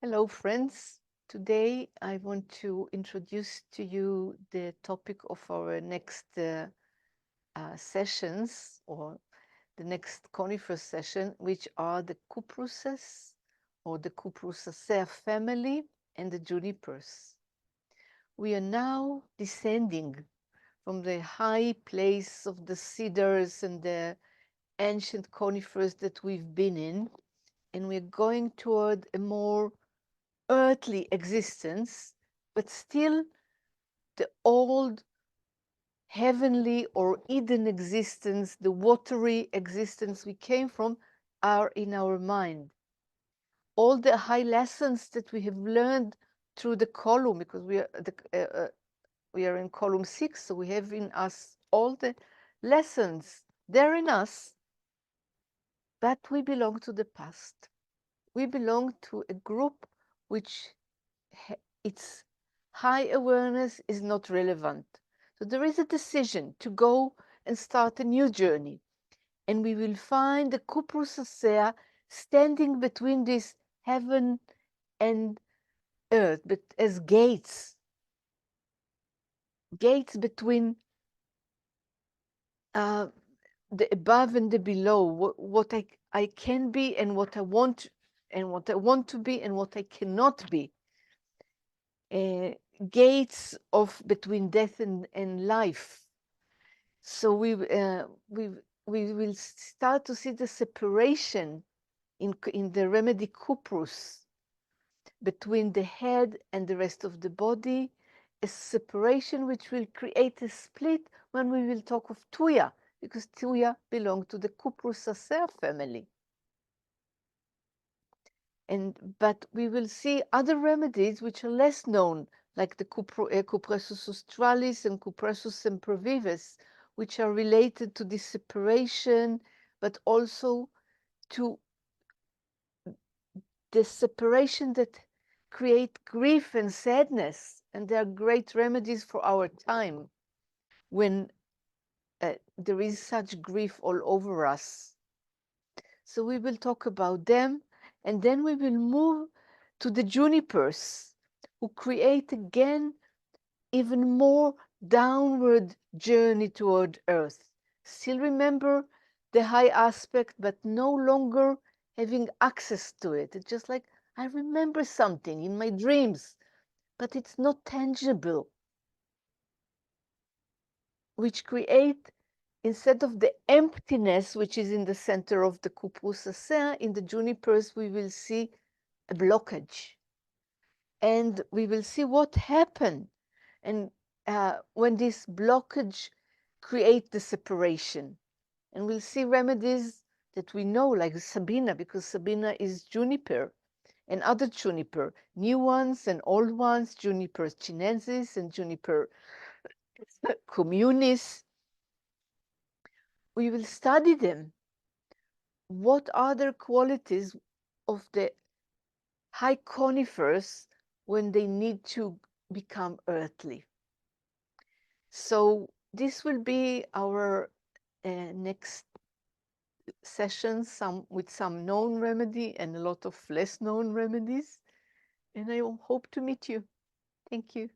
Hello, friends. Today I want to introduce to you the topic of our next sessions or the next conifer session, which are the Cupresses or the Cupressaceae family and the junipers. We are now descending from the high place of the cedars and the ancient conifers that we've been in, and we're going toward a more earthly existence, but still the old heavenly or Eden existence, the watery existence we came from, are in our mind. All the high lessons that we have learned through the column, because we are in column 6, so we have in us all the lessons. They're in us, but we belong to the past. We belong to a group which its high awareness is not relevant. So there is a decision to go and start a new journey. And we will find the Cupresses standing between this heaven and earth, but as gates between the above and the below, what I can be and what I want, and what I want to be and what I cannot be. Gates of between death and life. So we will start to see the separation in the remedy cuprus between the head and the rest of the body, a separation which will create a split when we will talk of tuya, because tuya belong to the Cupressaceae family. But we will see other remedies which are less known, like the Cupressus australis and Cupressus sempervives, which are related to this separation, but also to the separation that create grief and sadness. And they are great remedies for our time when there is such grief all over us. So we will talk about them, and then we will move to the junipers, who create again even more downward journey toward earth. Still remember the high aspect, but no longer having access to it. It's just like, I remember something in my dreams, but it's not tangible, which create, instead of the emptiness which is in the center of the Cupressaceae, in the junipers we will see a blockage. And we will see what happened and when this blockage create the separation. And we'll see remedies that we know, like Sabina, because Sabina is juniper, and other juniper, new ones and old ones, Juniper chinensis and Juniper communis. We will study them. What are their qualities of the high conifers when they need to become earthly? So this will be our next session, some with some known remedy and a lot of less known remedies. And I hope to meet you. Thank you.